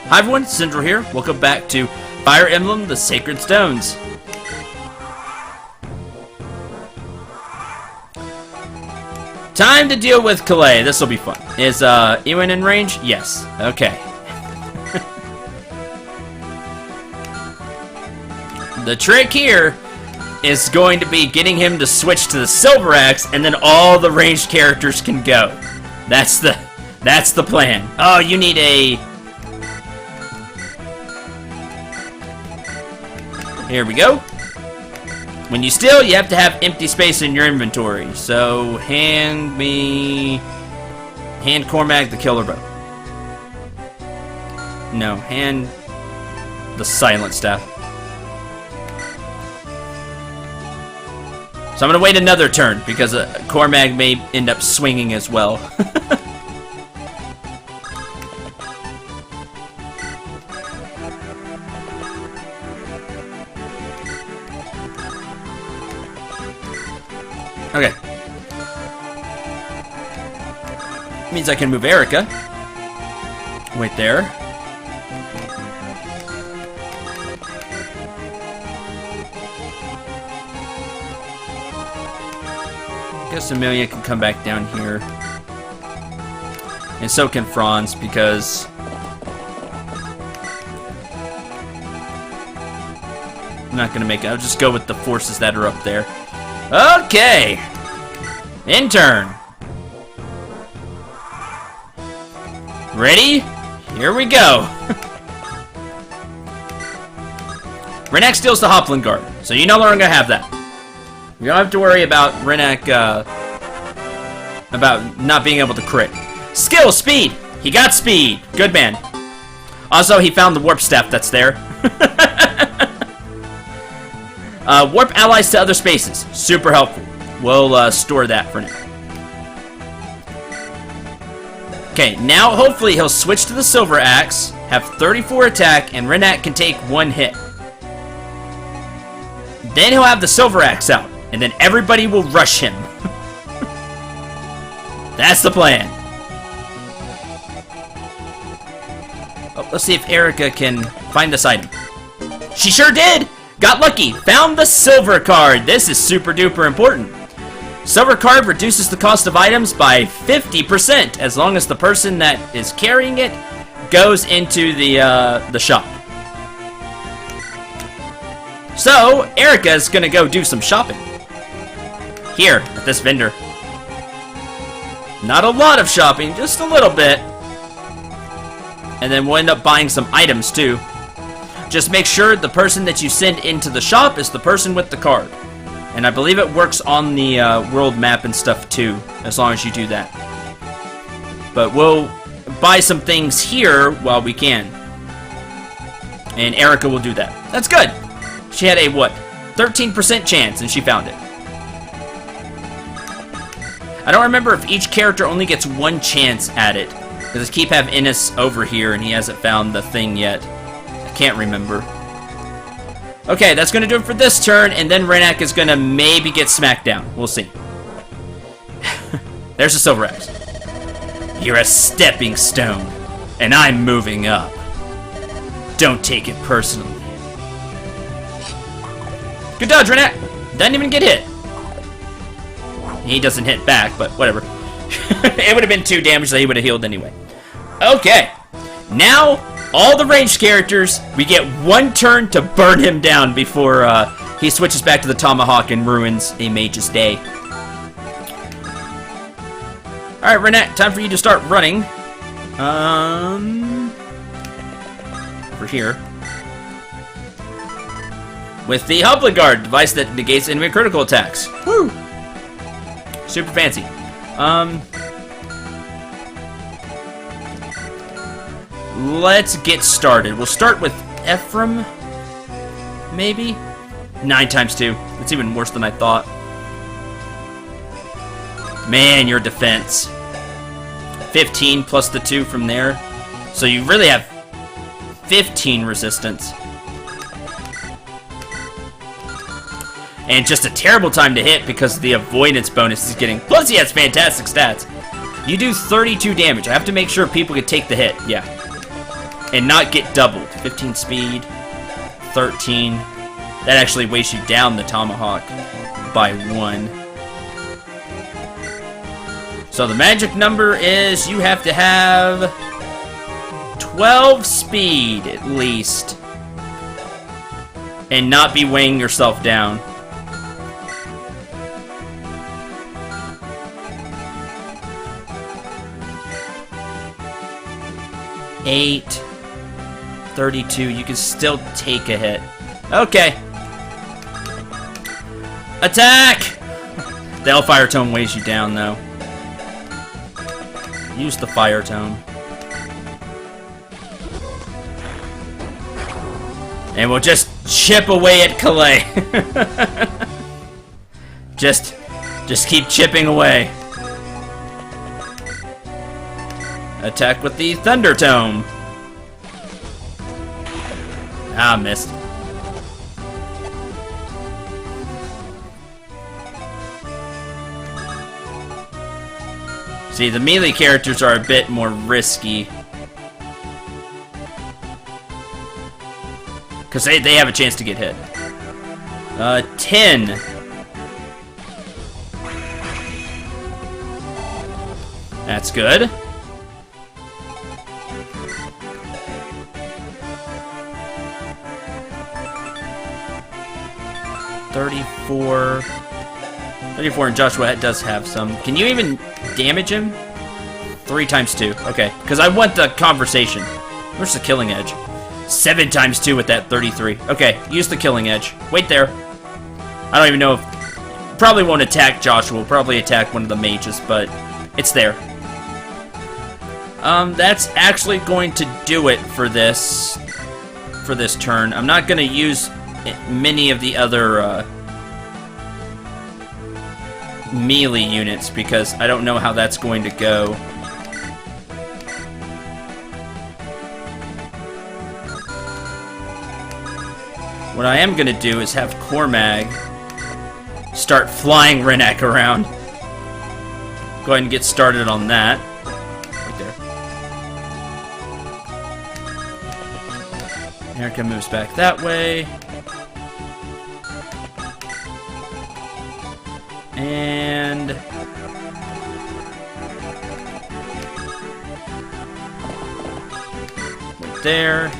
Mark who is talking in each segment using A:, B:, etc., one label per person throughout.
A: Hi everyone, Cendril here. Welcome back to Fire Emblem, the Sacred Stones. Time to deal with Calais. This will be fun. Is Ewan in range? Yes. Okay. The trick here is going to be getting him to switch to the Silver Axe, and then all the ranged characters can go. That's the plan. Oh, you need a... Here we go. When you steal, you have to have empty space in your inventory. So, hand Cormac the Killer Bow. No, hand the Silent Staff. So I'm gonna wait another turn, because Cormac may end up swinging as well. Okay. Means I can move Erica. Wait there. Guess Amelia can come back down here. And so can Franz, because... I'm not gonna make it. I'll just go with the forces that are up there. Okay! Intern! Ready? Here we go! Renak steals the Hoplin Guard, so you no longer have that. You don't have to worry about Renak, about not being able to crit. Skill! Speed! He got speed! Good man. Also, he found the warp staff that's there. Warp allies to other spaces. Super helpful. We'll store that for now. Okay, now hopefully he'll switch to the Silver Axe, have 34 attack, and Renak can take 1 hit. Then he'll have the Silver Axe out, and then everybody will rush him. That's the plan. Oh, let's see if Erica can find this item. She sure did! Got lucky! Found the silver card! This is super duper important. Silver card reduces the cost of items by 50% as long as the person that is carrying it goes into the shop. So, Erica's gonna go do some shopping. Here, at this vendor. Not a lot of shopping, just a little bit. And then we'll end up buying some items too. Just make sure the person that you send into the shop is the person with the card. And I believe it works on the world map and stuff too, as long as you do that. But we'll buy some things here while we can. And Erica will do that. That's good. She had a, what, 13% chance, and she found it. I don't remember if each character only gets 1 chance at it. Because I keep having Ennis over here, and he hasn't found the thing yet. Can't remember. Okay, that's gonna do it for this turn, and then Renak is gonna maybe get smacked down. We'll see. There's a Silver Axe. You're a stepping stone, and I'm moving up. Don't take it personally. Good dodge, Renak! Doesn't even get hit. He doesn't hit back, but whatever. It would have been 2 damage that he would have healed anyway. Okay. Now, all the ranged characters, we get 1 turn to burn him down before he switches back to the Tomahawk and ruins a mage's day. Alright, Renak, time for you to start running. Over here. With the Hoplin Guard, device that negates enemy critical attacks. Woo! Super fancy. Let's get started. We'll start with Ephraim, maybe? 9 times 2. That's even worse than I thought. Man, your defense. 15 plus the 2 from there. So you really have 15 resistance. And just a terrible time to hit because the avoidance bonus is getting... Plus he has fantastic stats. You do 32 damage. I have to make sure people can take the hit. Yeah. and not get doubled. 15 speed, 13. That actually weighs you down the tomahawk by 1. So the magic number is you have to have 12 speed at least, and not be weighing yourself down. Eight, 32. You can still take a hit. Okay. Attack! The Hellfire Tome weighs you down, though. Use the Fire Tome. And we'll just chip away at Calais. just keep chipping away. Attack with the Thunder Tome. Ah, missed. See, the melee characters are a bit more risky. Because they have a chance to get hit. 10. That's good. $34 and Joshua does have some. Can you even damage him? 3 times 2. Okay, because I want the conversation. Where's the killing edge? 7 times 2 with that 33. Okay, use the killing edge. Wait there. I don't even know if... Probably won't attack Joshua. Will probably attack one of the mages, but it's there. That's actually going to do it for this turn. I'm not going to use many of the other melee units because I don't know how that's going to go. What I am going to do is have Cormag start flying Renek around. Go ahead and get started on that. Right there. Erica moves back that way. And... right there.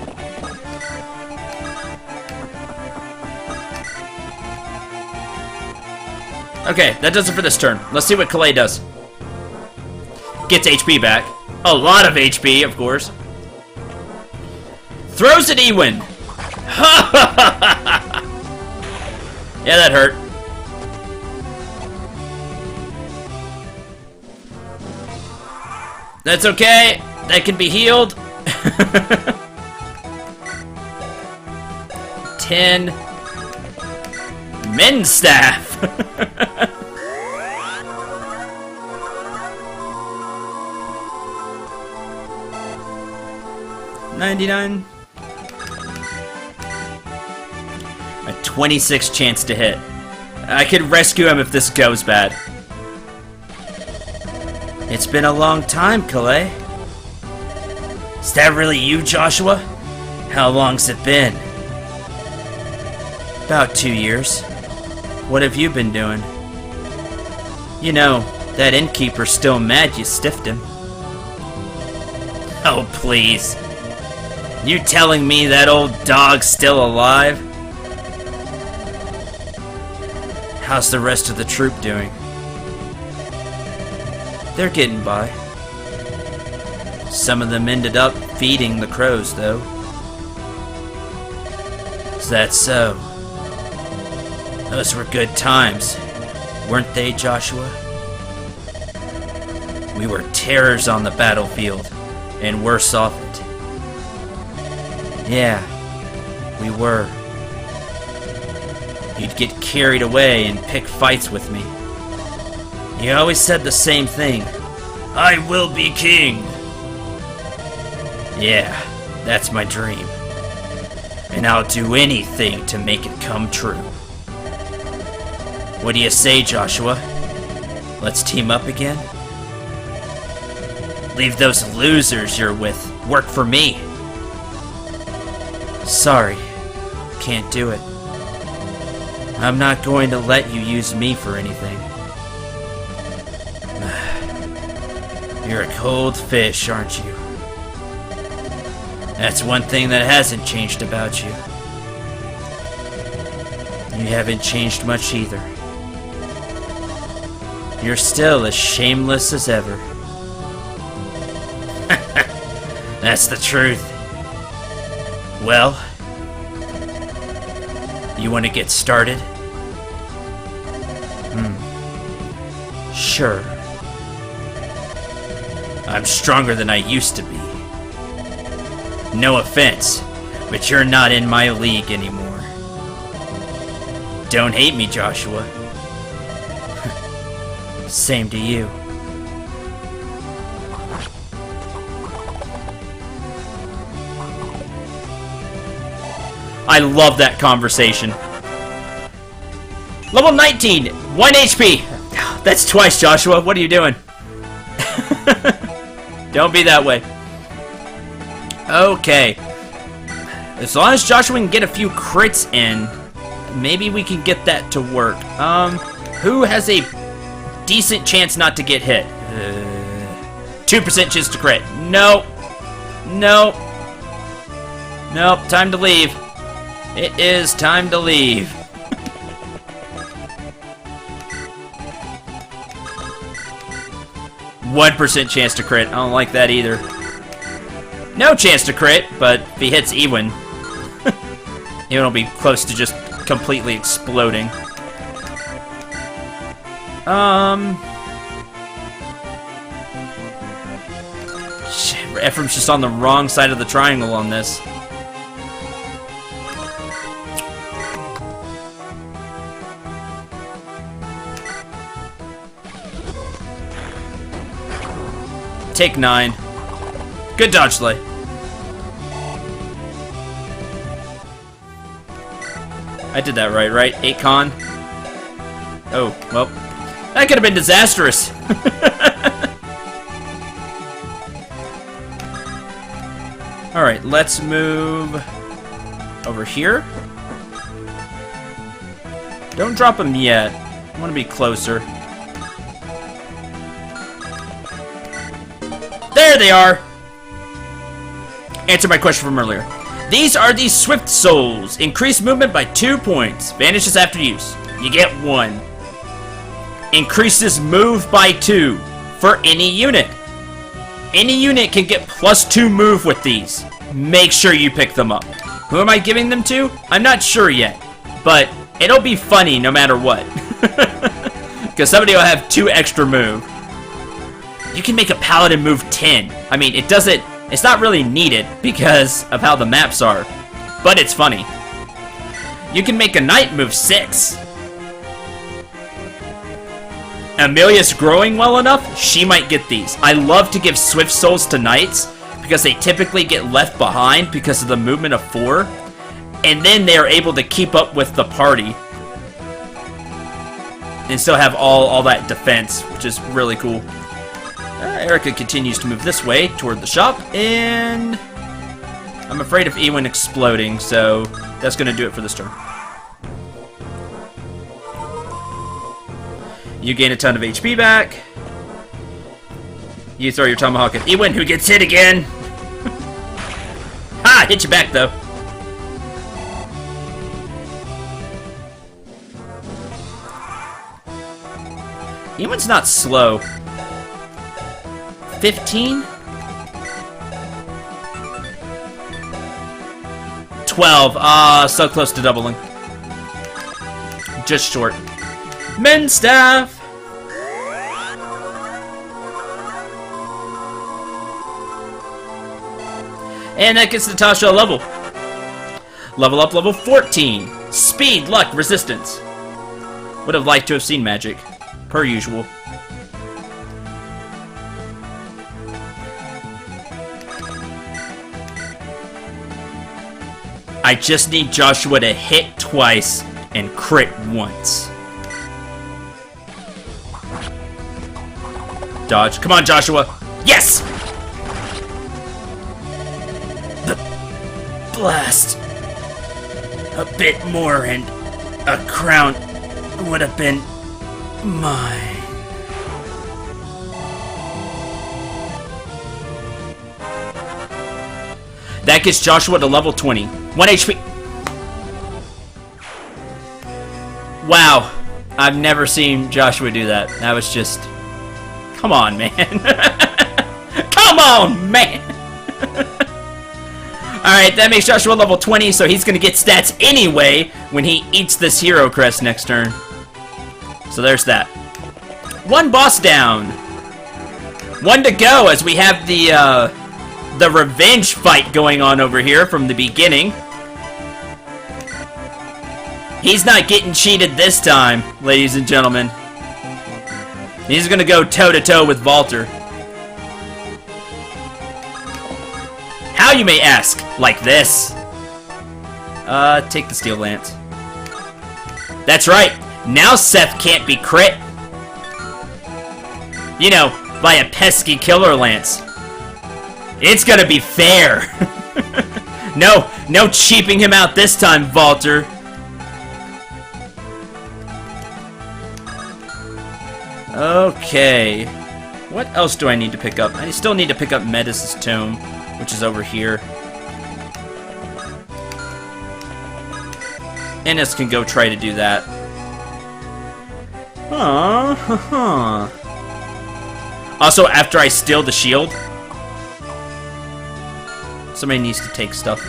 A: Okay, that does it for this turn. Let's see what Calais does. Gets HP back. A lot of HP, of course. Throws at Ewin. Yeah, that hurt. That's okay. That can be healed. 10. Men's staff. 99. A 26 chance to hit. I could rescue him if this goes bad. It's been a long time, Calais. Is that really you, Joshua? How long's it been? About 2 years. What have you been doing? You know, that innkeeper's still mad you stiffed him. Oh, please. You telling me that old dog's still alive? How's the rest of the troop doing? They're getting by. Some of them ended up feeding the crows, though. Is that so? Those were good times, weren't they, Joshua? We were terrors on the battlefield, and worse off it. Yeah, we were. You'd get carried away and pick fights with me. You always said the same thing. I will be king. Yeah, that's my dream. And I'll do anything to make it come true. What do you say, Joshua? Let's team up again? Leave those losers you're with work for me. Sorry. Can't do it. I'm not going to let you use me for anything. You're a cold fish, aren't you? That's one thing that hasn't changed about you. You haven't changed much either. You're still as shameless as ever. That's the truth. Well, you want to get started? Sure. I'm stronger than I used to be. No offense, but you're not in my league anymore. Don't hate me, Joshua. Same to you. I love that conversation. Level 19, 1 HP. That's twice, Joshua. What are you doing? Don't be that way. Okay. As long as Joshua can get a few crits in, maybe we can get that to work. Who has a decent chance not to get hit? 2% chance to crit. Nope. Nope. Nope. Time to leave. It is time to leave. %1 chance to crit. I don't like that either. No chance to crit, but if he hits Ewan, Ewan will be close to just completely exploding. Ephraim's just on the wrong side of the triangle on this. Take 9. Good dodge, Slay. I did that right? 8 con? Oh, well. That could have been disastrous. Alright, let's move over here. Don't drop him yet. I want to be closer. There they are! Answer my question from earlier. These are the Swift Souls. Increase movement by 2 points. Vanishes after use. You get 1. Increases move by 2 for any unit. Any unit can get +2 move with these. Make sure you pick them up. Who am I giving them to? I'm not sure yet, but it'll be funny no matter what. Because somebody will have 2 extra move. You can make a paladin move 10. I mean, it's not really needed because of how the maps are, but it's funny. You can make a knight move 6. Amelia's growing well enough, she might get these. I love to give Swift Souls to knights because they typically get left behind because of the movement of 4, and then they are able to keep up with the party and still have all that defense, which is really cool. Erica continues to move this way toward the shop, and I'm afraid of Ewan exploding, so that's going to do it for this turn. You gain a ton of HP back. You throw your tomahawk at Ewan, who gets hit again. Ha! Hit you back, though. Ewan's not slow. 15? 12. Ah, so close to doubling. Just short. Men's staff! And that gets Natasha a level. Level up, level 14. Speed, luck, resistance. Would have liked to have seen magic, per usual. I just need Joshua to hit twice and crit once. Dodge. Come on, Joshua. Yes! The blast. a bit more and a crown would have been mine. That gets Joshua to level 20. 1 HP. Wow. I've never seen Joshua do that. That was just... Come on, man. Come on, man. Alright, that makes Joshua level 20, so he's going to get stats anyway when he eats this hero crest next turn. So there's that. One boss down. One to go as we have the revenge fight going on over here from the beginning. He's not getting cheated this time, ladies and gentlemen. He's gonna go toe-to-toe with Walter. How, you may ask? Like this. Take the steel lance. That's right. Now Seth can't be crit. You know, by a pesky killer lance. It's gonna be fair. No cheaping him out this time, Walter. Okay. What else do I need to pick up? I still need to pick up Metis' tome, which is over here. Ennis can go try to do that. Also, after I steal the shield, somebody needs to take stuff.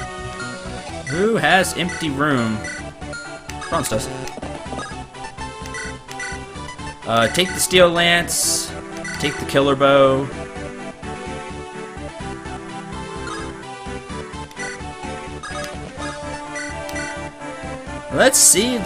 A: Who has empty room? Bronze does. Take the steel lance. Take the killer bow. Let's see.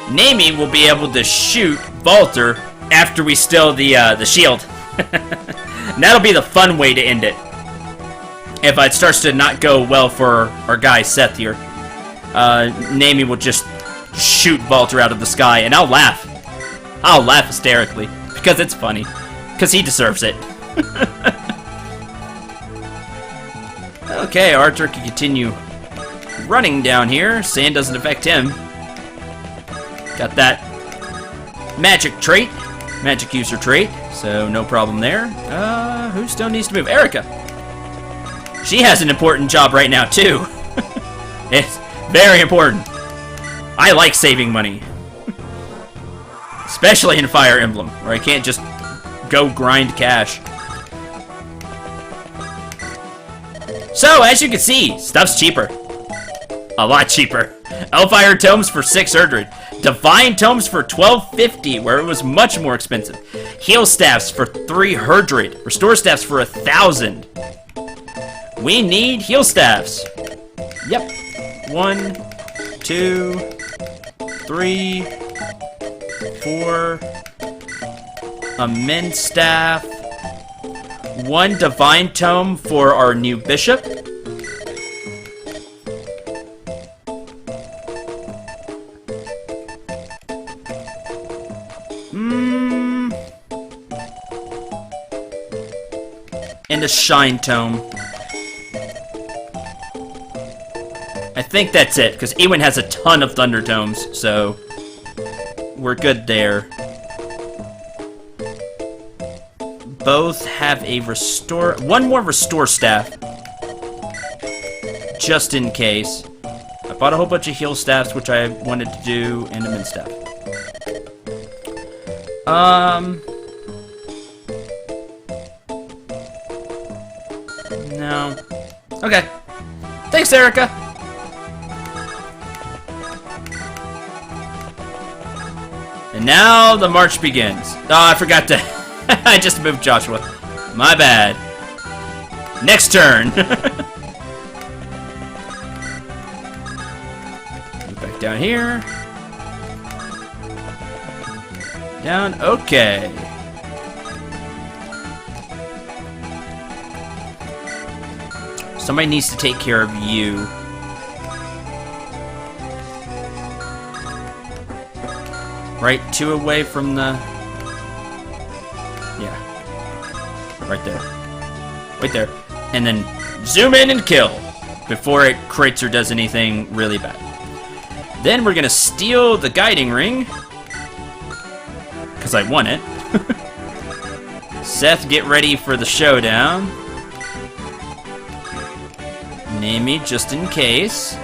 A: Namie will be able to shoot Walter after we steal the shield. And that'll be the fun way to end it. If it starts to not go well for our guy Seth here, Namie will just shoot Walter out of the sky, and I'll laugh. I'll laugh hysterically because it's funny, because he deserves it. Okay, Arthur can continue running down here. Sand doesn't affect him. Got that magic trait, magic user trait, so no problem there. Who still needs to move? Erica. She has an important job right now too. It's very important. I like saving money, especially in Fire Emblem, where I can't just go grind cash. So, as you can see, stuff's cheaper. A lot cheaper. Elfire tomes for 600. Divine tomes for 1250, where it was much more expensive. Heal staffs for 300. Restore staffs for 1,000. We need heal staffs. Yep. 1, 2, 3, 4. A mend staff. 1 divine tome for our new bishop. And a shine tome. I think that's it, because Ewan has a ton of thunder tomes, so we're good there. Both have a restore, one more restore staff, just in case. I bought a whole bunch of heal staffs, which I wanted to do, and a mend staff. No. Okay. Thanks, Erica. And now the march begins. Oh, I forgot to... I just moved Joshua. My bad. Next turn. Move back down here. Down. Okay. Somebody needs to take care of you. Right, 2 away from the Yeah. Right there. Right there. And then zoom in and kill before it crits or does anything really bad. Then we're gonna steal the guiding ring, because I won it. Seth, get ready for the showdown. Name me just in case.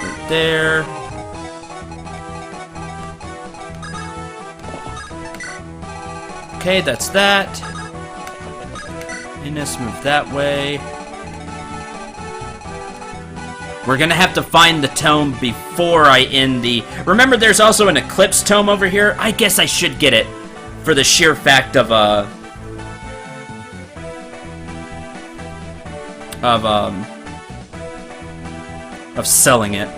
A: Right there. Okay, that's that. And let's move that way. We're gonna have to find the tome before I end the... Remember, there's also an Eclipse tome over here? I guess I should get it for the sheer fact of selling it.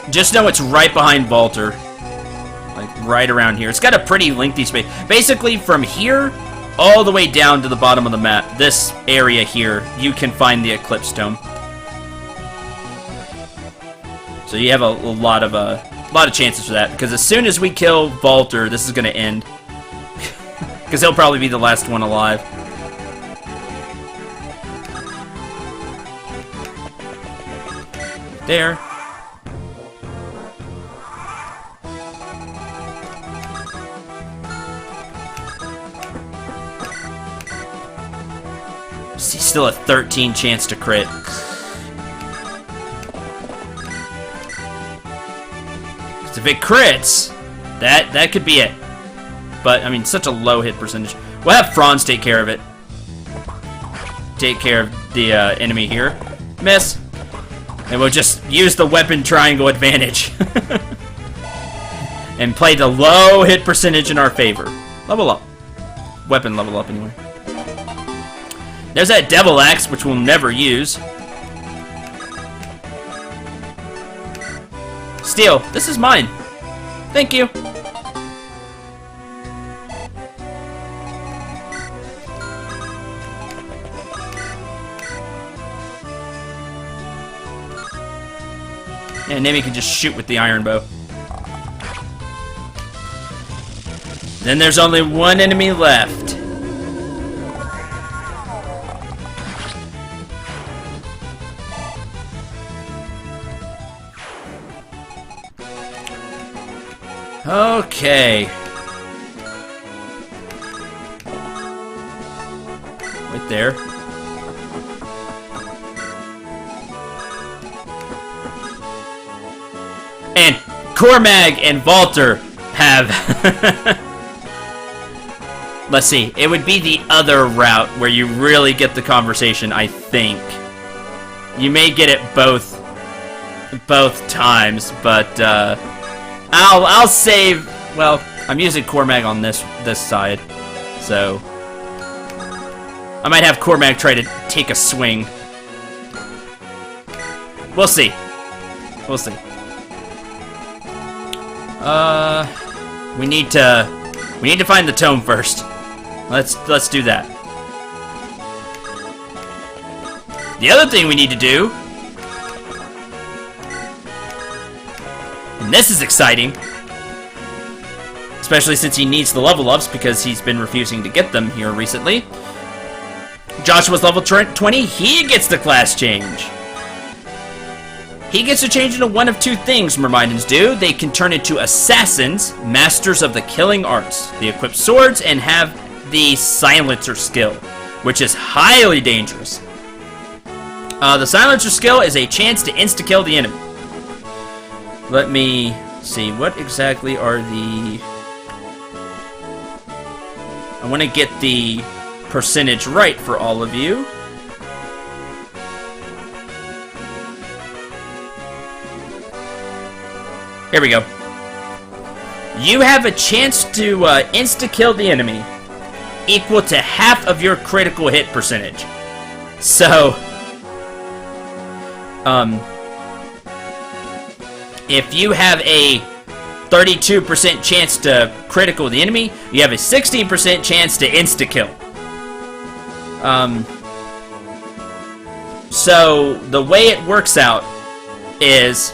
A: Just know it's right behind Valter. Like, right around here. It's got a pretty lengthy space. Basically, from here all the way down to the bottom of the map, this area here, you can find the Eclipse Tome. So you have a lot of chances for that, because as soon as we kill Valter, this is going to end. Because he'll probably be the last one alive. There. See, still a 13 chance to crit. If it crits, that could be it. But, I mean, such a low hit percentage. We'll have Franz take care of it. Take care of the enemy here. Miss. And we'll just use the weapon triangle advantage. And play the low hit percentage in our favor. Level up. Weapon level up, anyway. There's that Devil Axe, which we'll never use. Steal. This is mine. Thank you. And Nami can just shoot with the iron bow. Then there's only one enemy left. Okay. Right there. And Cormag and Valter have... Let's see. It would be the other route where you really get the conversation, I think. You may get it both times, but I'll save... Well, I'm using Cormag on this side, so I might have Cormag try to take a swing. We'll see. We'll see. We need to find the tome first. Let's do that. The other thing we need to do, and this is exciting, especially since he needs the level ups because he's been refusing to get them here recently. Joshua's level 20, he gets the class change. He gets to change into one of two things Myrmidons do. They can turn into assassins, masters of the killing arts. They equip swords and have the silencer skill, which is highly dangerous. The silencer skill is a chance to insta-kill the enemy. Let me see, what exactly are the... I want to get the percentage right for all of you. Here we go. You have a chance to insta-kill the enemy equal to half of your critical hit percentage. So, if you have a 32% chance to critical the enemy, you have a 16% chance to insta-kill. So the way it works out is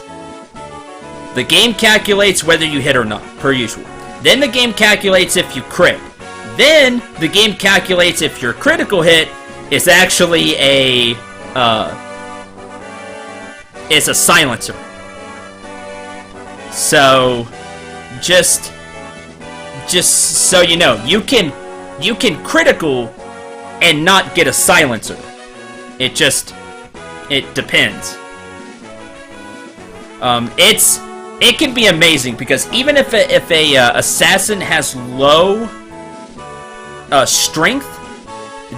A: the game calculates whether you hit or not, per usual. Then the game calculates if you crit. Then the game calculates if your critical hit is actually a silencer. So just so you know, you can critical and not get a silencer. It depends. It can be amazing because even if a assassin has low strength,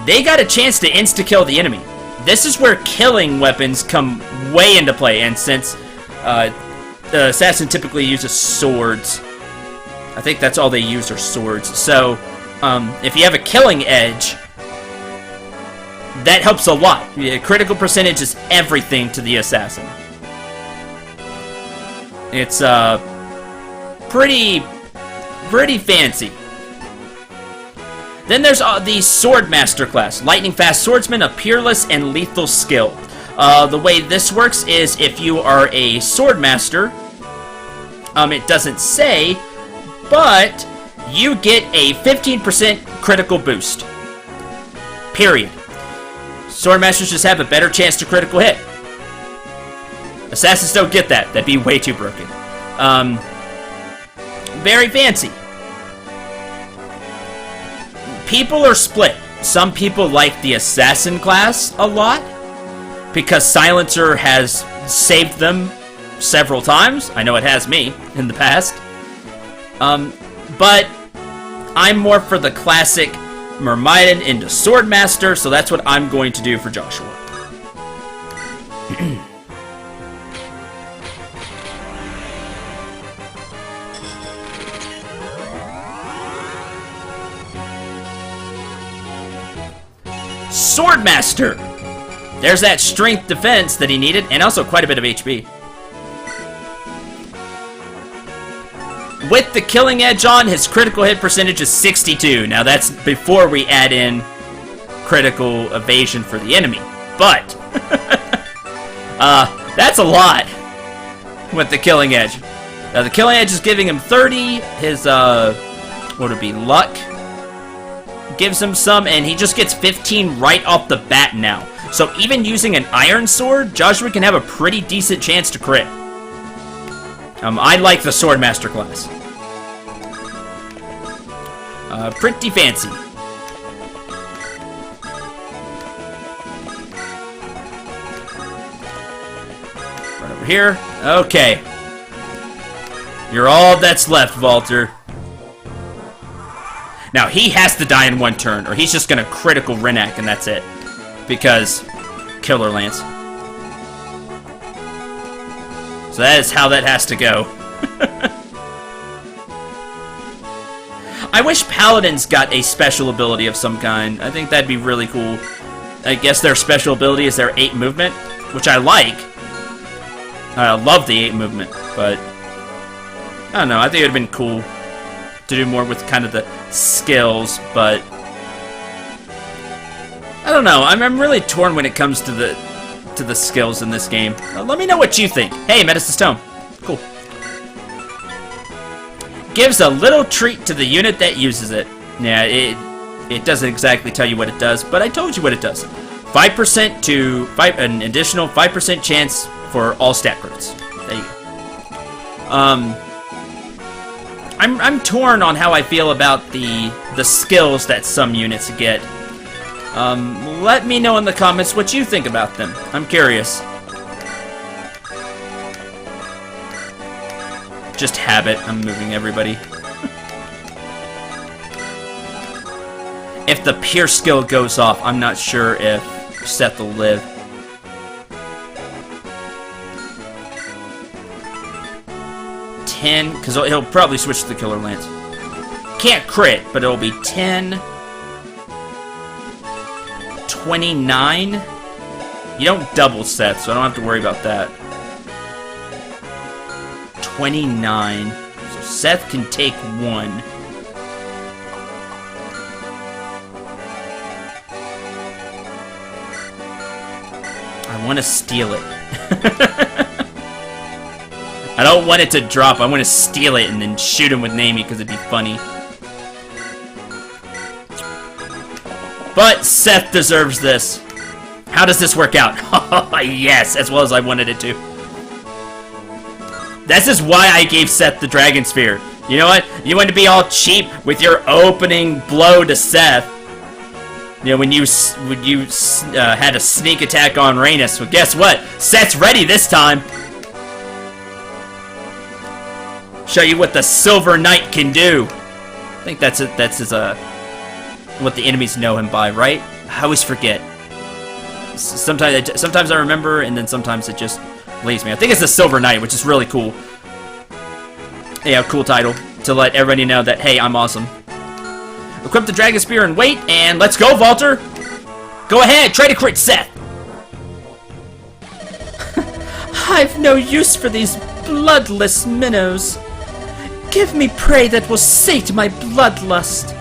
A: they got a chance to insta-kill the enemy. This is where killing weapons come way into play, and since the assassin typically uses swords, I think that's all they use are swords. So if you have a killing edge, that helps a lot. Critical percentage is everything to the assassin. It's pretty fancy. Then there's the Swordmaster class. Lightning Fast Swordsman, a peerless and lethal skill. The way this works is if you are a Swordmaster, it doesn't say, but you get a 15% critical boost. Period. Swordmasters just have a better chance to critical hit. Assassins don't get that. That'd be way too broken. Very fancy. People are split. Some people like the Assassin class a lot because Silencer has saved them several times. I know it has me in the past. But I'm more for the classic Myrmidon into Swordmaster, so that's what I'm going to do for Joshua. Swordmaster! There's that strength defense that he needed, and also quite a bit of HP. With the killing edge on, his critical hit percentage is 62. Now that's before we add in critical evasion for the enemy. But, that's a lot with the killing edge. Now the killing edge is giving him 30. His, what would it be, luck gives him some, and he just gets 15 right off the bat now. So even using an iron sword, Joshua can have a pretty decent chance to crit. I like the Swordmaster class. Pretty fancy. Right over here. Okay. You're all that's left, Walter. Now, he has to die in one turn, or he's just gonna critical Renak, and that's it. Because Killer Lance. So that is how that has to go. I wish Paladins got a special ability of some kind. I think that'd be really cool. I guess their special ability is their 8 movement, which I like. I love the 8 movement, but I don't know, I think it would have been cool to do more with kind of the skills, but I don't know. I'm really torn when it comes to the skills in this game. Let me know what you think. Hey, Medicine Stone. Cool. Gives a little treat to the unit that uses it. Yeah, it doesn't exactly tell you what it does, but I told you what it does. 5% to an additional 5% chance for all stat crits. There you go. I'm torn on how I feel about the skills that some units get. Let me know in the comments what you think about them. I'm curious. Just habit. I'm moving everybody. If the Pierce skill goes off, I'm not sure if Seth will live. Because he'll probably switch to the Killer Lance. Can't crit, but it'll be 10, 29. You don't double Seth, so I don't have to worry about that. 29. So Seth can take 1. I want to steal it. I don't want it to drop. I want to steal it and then shoot him with Namie because it'd be funny. But Seth deserves this. How does this work out? Yes, as well as I wanted it to. This is why I gave Seth the Dragon Spear. You know what? You want to be all cheap with your opening blow to Seth. You know, when you had a sneak attack on Rhaenys. Well, guess what? Seth's ready this time. Show you what the Silver Knight can do. I think that's what the enemies know him by, right? I always forget. Sometimes I remember, and then sometimes it just leaves me. I think it's the Silver Knight, which is really cool. Yeah, cool title to let everybody know that, hey, I'm awesome. Equip the Dragon Spear and wait, and let's go, Valter! Go ahead, try to crit Seth!
B: I've no use for these bloodless minnows. Give me prey that will sate my bloodlust.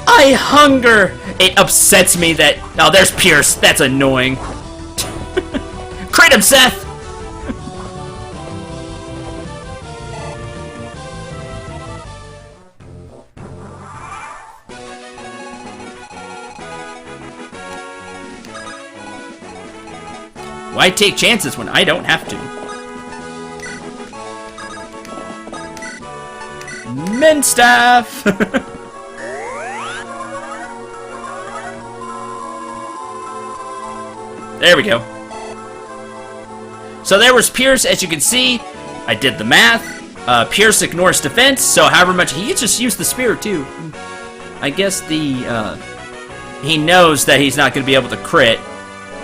B: I hunger!
A: It upsets me that... Oh, there's Pierce. That's annoying. Crit him, Seth! Why take chances when I don't have to? Minstaff! There we go. So there was Pierce, as you can see. I did the math. Pierce ignores defense, so however much... He just used the spear, too. I guess he knows that he's not going to be able to crit.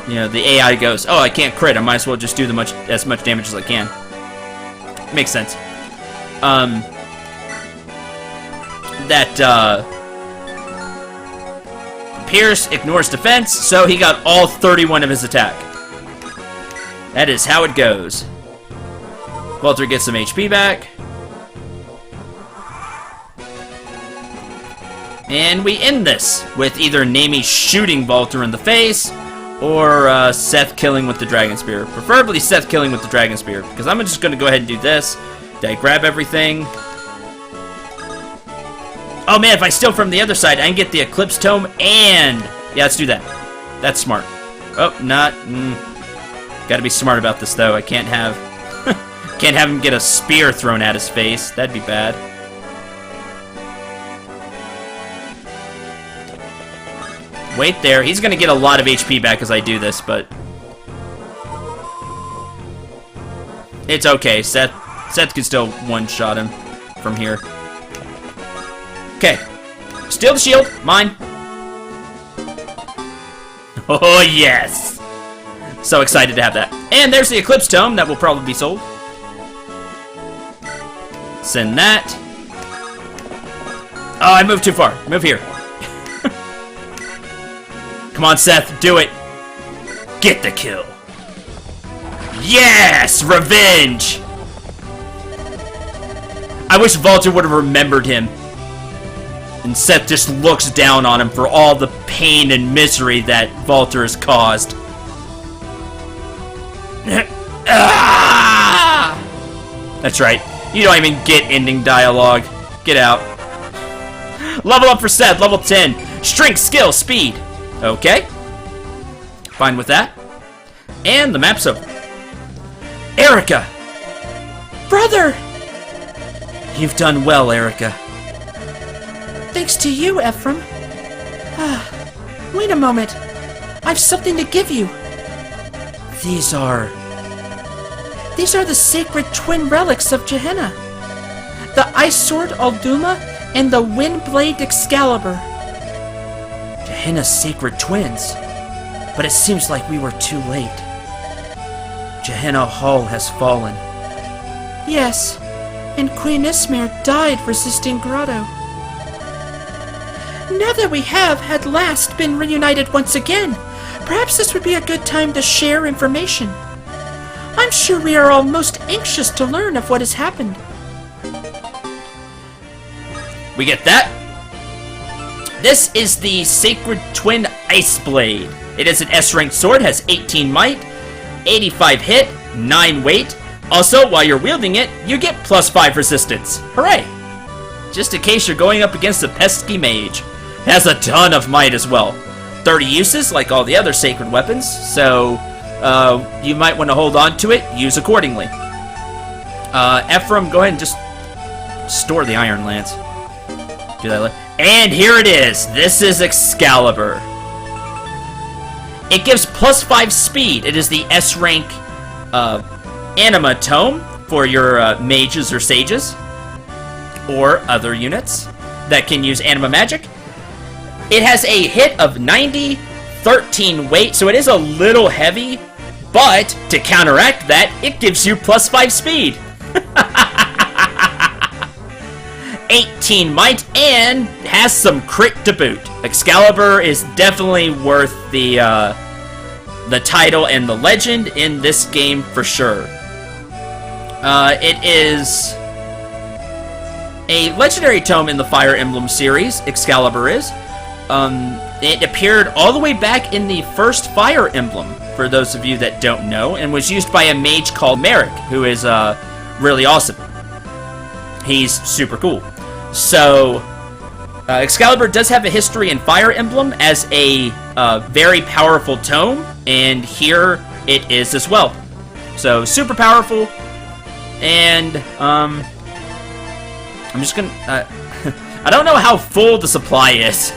A: You know, the AI goes, oh, I can't crit. I might as well just do as much damage as I can. Makes sense. Pierce ignores defense, so he got all 31 of his attack. That is how it goes. Valter gets some HP back. And we end this with either Namie shooting Valter in the face, or Seth killing with the Dragon Spear. Preferably Seth killing with the Dragon Spear, because I'm just going to go ahead and do this. Did I grab everything? Oh man, if I steal from the other side, I can get the Eclipse Tome and... Yeah, let's do that. That's smart. Oh, not... Gotta be smart about this, though. I can't have... can't have him get a spear thrown at his face. That'd be bad. Wait there. He's gonna get a lot of HP back as I do this, but... It's okay. Seth can still one-shot him from here. Okay. Steal the shield. Mine. Oh, yes. So excited to have that. And there's the Eclipse Tome that will probably be sold. Send that. Oh, I moved too far. Move here. Come on, Seth. Do it. Get the kill. Yes! Revenge! I wish Valter would have remembered him. And Seth just looks down on him for all the pain and misery that Valter has caused. That's right. You don't even get ending dialogue. Get out. Level up for Seth, level 10. Strength, skill, speed. Okay. Fine with that. And the map's over. Erica!
B: Brother!
A: You've done well, Erica.
B: Thanks to you, Ephraim. Wait a moment. I've something to give you.
A: These are
B: the sacred twin relics of Jehanna. The Ice Sword Alduma and the Wind Blade Excalibur.
A: Jehanna's sacred twins. But it seems like we were too late. Jehanna Hall has fallen.
B: Yes, and Queen Ismir died resisting Grotto. Now that we have, at last, been reunited once again, perhaps this would be a good time to share information. I'm sure we are all most anxious to learn of what has happened.
A: We get that. This is the Sacred Twin Ice Blade. It is an S-ranked sword, has 18 might, 85 hit, 9 weight. Also, while you're wielding it, you get +5 resistance. Hooray! Just in case you're going up against a pesky mage. It has a ton of might as well. 30 uses, like all the other sacred weapons, so you might want to hold on to it, use accordingly. Ephraim, go ahead and just store the Iron Lance. Do that later. And here it is. This is Excalibur. It gives +5 speed. It is the S-rank Anima Tome for your mages or sages, or other units that can use Anima Magic. It has a hit of 90, 13 weight, so it is a little heavy, but to counteract that, it gives you +5 speed. 18 might, and has some crit to boot. Excalibur is definitely worth the title and the legend in this game for sure. It is a legendary tome in the Fire Emblem series, Excalibur is. It appeared all the way back in the first Fire Emblem, for those of you that don't know, and was used by a mage called Merrick, who is really awesome. He's super cool. So, Excalibur does have a history in Fire Emblem as a very powerful tome, and here it is as well. So, super powerful, and I'm just gonna... I don't know how full the supply is.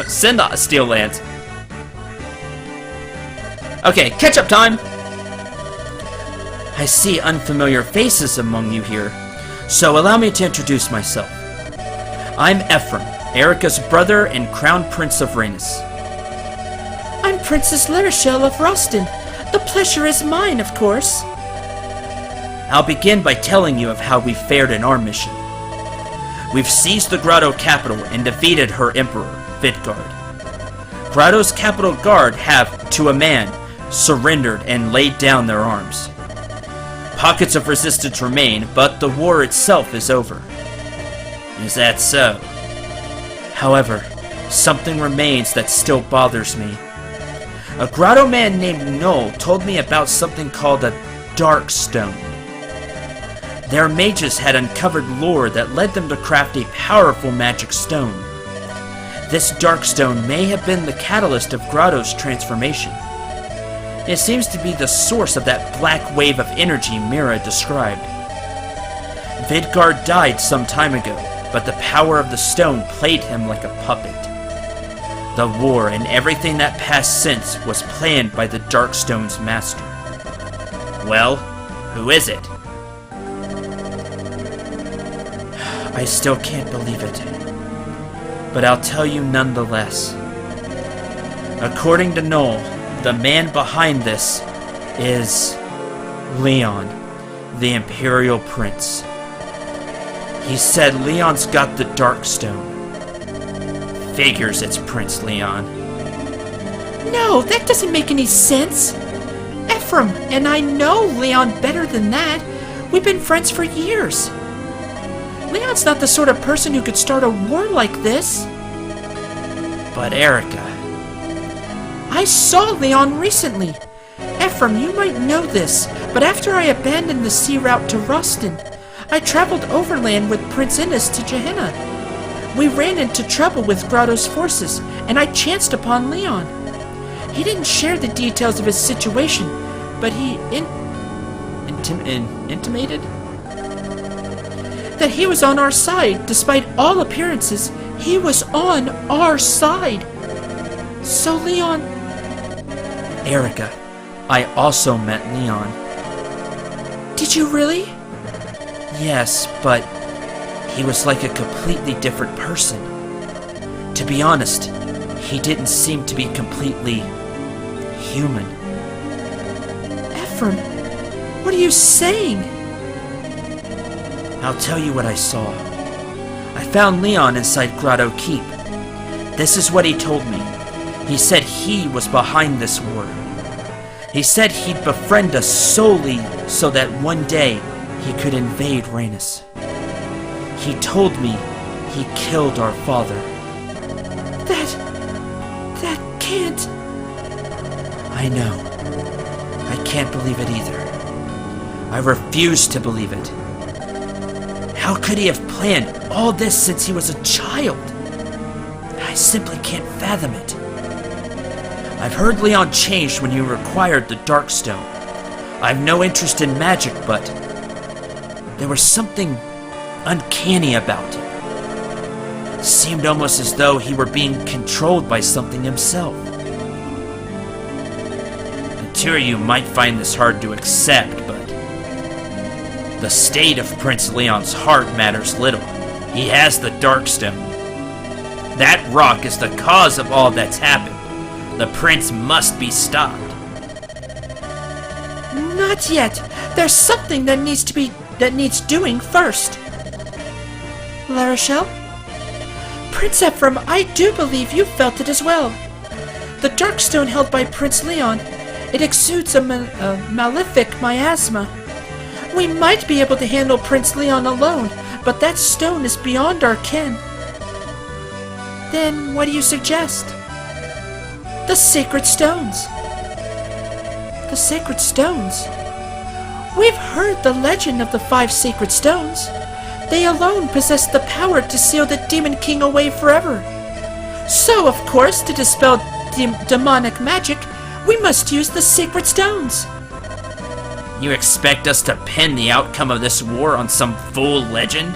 A: Send a Steel Lance. Okay, catch-up time! I see unfamiliar faces among you here, so allow me to introduce myself. I'm Ephraim, Erica's brother and Crown Prince of Rhaenys.
B: I'm Princess Larichelle of Roston. The pleasure is mine, of course.
A: I'll begin by telling you of how we fared in our mission. We've seized the Grotto capital and defeated her emperor, Vidgard. Grotto's capital guard have, to a man, surrendered and laid down their arms. Pockets of resistance remain, but the war itself is over. Is that so? However, something remains that still bothers me. A Grotto man named Noel told me about something called a Dark Stone. Their mages had uncovered lore that led them to craft a powerful magic stone. This Dark Stone may have been the catalyst of Grotto's transformation. It seems to be the source of that black wave of energy Mira described. Vidgard died some time ago, but the power of the stone played him like a puppet. The war and everything that passed since was planned by the Darkstone's master. Well, who is it? I still can't believe it, but I'll tell you nonetheless. According to Noel, the man behind this is Leon, the Imperial Prince. He said Leon's got the Darkstone. Figures it's Prince Leon.
B: No, that doesn't make any sense. Ephraim and I know Leon better than that. We've been friends for years. Leon's not the sort of person who could start a war like this.
A: But Erica...
B: I saw Leon recently. Ephraim, you might know this, but after I abandoned the sea route to Roston, I traveled overland with Prince Innes to Jehanna. We ran into trouble with Grotto's forces, and I chanced upon Leon. He didn't share the details of his situation, but he
A: intimated
B: that he was on our side. Despite all appearances, he was on our side. So Leon...
A: Erica, I also met Leon.
B: Did you really?
A: Yes, but he was like a completely different person. To be honest, he didn't seem to be completely human.
B: Ephraim, what are you saying?
A: I'll tell you what I saw. I found Leon inside Grotto Keep. This is what he told me. He said he was behind this war. He said he'd befriend us solely so that one day he could invade Rhaenys. He told me he killed our father.
B: That can't... I know. I can't believe it either. I refuse to believe it. How could he have planned all this since he was a child? I simply can't fathom it. I've heard Leon changed when he required the Darkstone. I have no interest in magic, but there was something uncanny about him. Seemed almost as though he were being controlled by something himself. The two of you might find this hard to accept, but the state of Prince Leon's heart matters little. He has the Darkstone. That rock is the cause of all that's happened. The prince must be stopped.
C: Not yet. There's something that needs doing first. La Rochelle? Prince Ephraim, I do believe you felt it as well. The Darkstone held by Prince Leon, it exudes a malefic miasma. We might be able to handle Prince Leon alone, but that stone is beyond our ken. Then what do you suggest? The Sacred Stones. The Sacred Stones? We've heard the legend of the 5 Sacred Stones. They alone possess the power to seal the Demon King away forever. So, of course, to dispel demonic magic, we must use the Sacred Stones.
A: You expect us to pin the outcome of this war on some fool legend?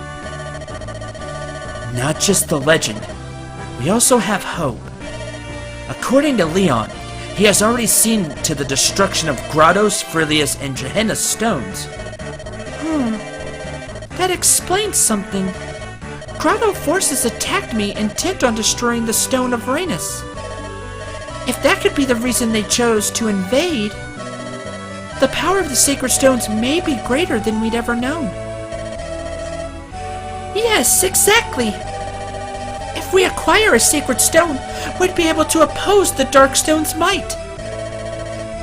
B: Not just the legend. We also have hope. According to Leon, he has already seen to the destruction of Grotto's, Frillia's, and Jehanna's stones.
C: That explains something. Grotto forces attacked me intent on destroying the Stone of Rhenus. If that could be the reason they chose to invade, the power of the Sacred Stones may be greater than we'd ever known. Yes, exactly. If we acquire a Sacred Stone, we'd be able to oppose the Darkstone's might.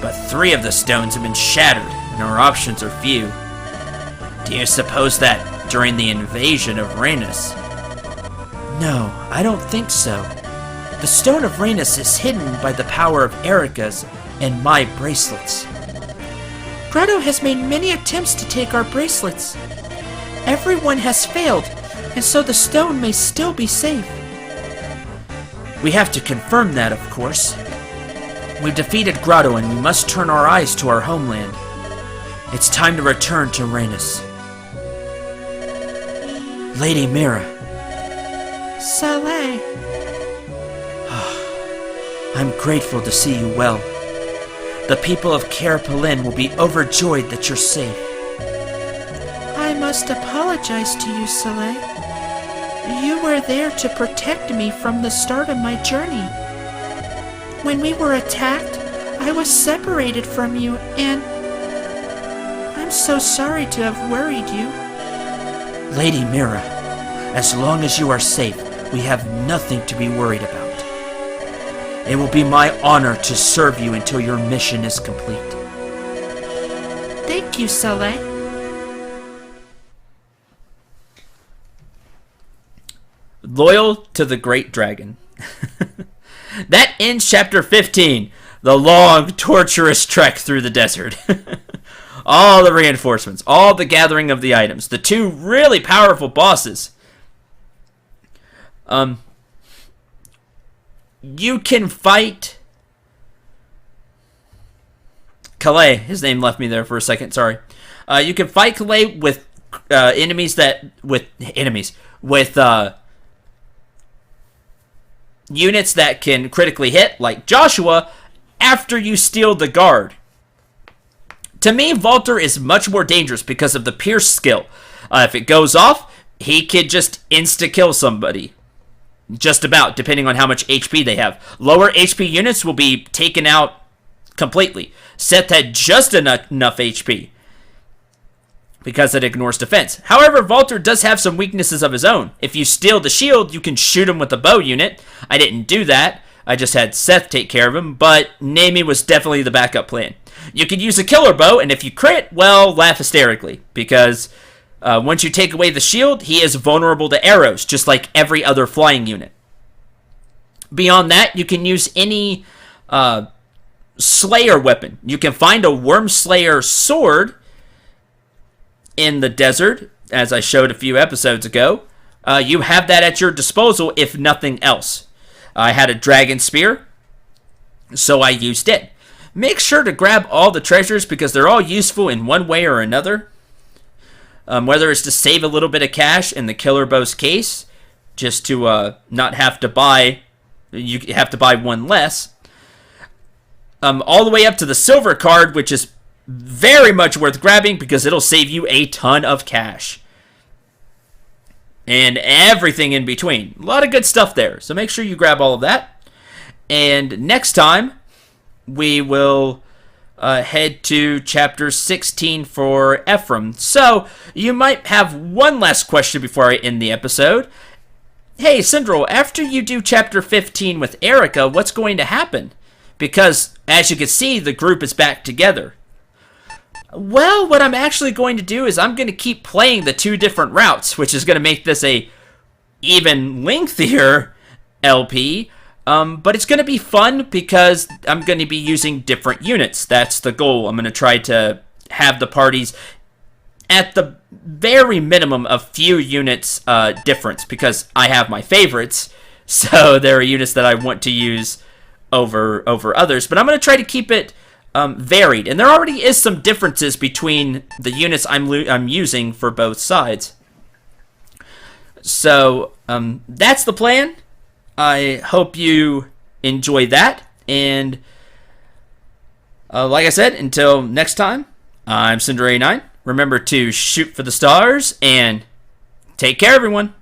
A: But 3 of the stones have been shattered, and our options are few. Do you suppose that during the invasion of Rhenus?
B: No, I don't think so. The Stone of Rhenus is hidden by the power of Erica's and my bracelets.
C: Grotto has made many attempts to take our bracelets. Everyone has failed, and so the stone may still be safe.
B: We have to confirm that, of course. We've defeated Grotto and we must turn our eyes to our homeland. It's time to return to Rhenus. Lady Mira.
C: Saleh.
B: I'm grateful to see you well. The people of Caer Pelin will be overjoyed that you're safe.
C: I must apologize to you, Saleh. You were there to protect me from the start of my journey. When we were attacked, I was separated from you, and I'm so sorry to have worried you.
B: Lady Mira, as long as you are safe, we have nothing to be worried about. It will be my honor to serve you until your mission is complete.
C: Thank you, Saleh.
A: Loyal to the Great Dragon. That ends chapter 15. The long, torturous trek through the desert. All the reinforcements, all the gathering of the items, the 2 really powerful bosses. You can fight Calais. His name left me there for a second, sorry. You can fight Calais with units that can critically hit, like Joshua, after you steal the guard. To me, Walter is much more dangerous because of the Pierce skill. If it goes off, he could just insta-kill somebody. Just about, depending on how much HP they have. Lower HP units will be taken out completely. Seth had just enough HP because it ignores defense. However, Walter does have some weaknesses of his own. If you steal the shield, you can shoot him with a bow unit. I didn't do that. I just had Seth take care of him, but Naomi was definitely the backup plan. You could use a killer bow, and if you crit, well, laugh hysterically, because once you take away the shield, he is vulnerable to arrows, just like every other flying unit. Beyond that, you can use any Slayer weapon. You can find a Worm Slayer sword in the desert, as I showed a few episodes ago. You have that at your disposal if nothing else. I had a dragon spear, so I used it. Make sure to grab all the treasures because they're all useful in one way or another. Whether it's to save a little bit of cash in the killer bow's case, just to not have to buy, you have to buy one less. All the way up to the silver card, which is very much worth grabbing because it'll save you a ton of cash. And everything in between. A lot of good stuff there. So make sure you grab all of that. And next time, we will head to chapter 16 for Ephraim. So you might have one last question before I end the episode. Hey, Cendril, after you do chapter 15 with Erica, what's going to happen? Because, as you can see, the group is back together. Well, what I'm actually going to do is I'm going to keep playing the 2 different routes, which is going to make this a even lengthier LP. But it's going to be fun because I'm going to be using different units. That's the goal. I'm going to try to have the parties at the very minimum of few units difference because I have my favorites. So there are units that I want to use over others. But I'm going to try to keep it varied. And there already is some differences between the units I'm using for both sides. So that's the plan. I hope you enjoy that. And like I said, until next time, I'm Cendril 89. Remember to shoot for the stars and take care, everyone.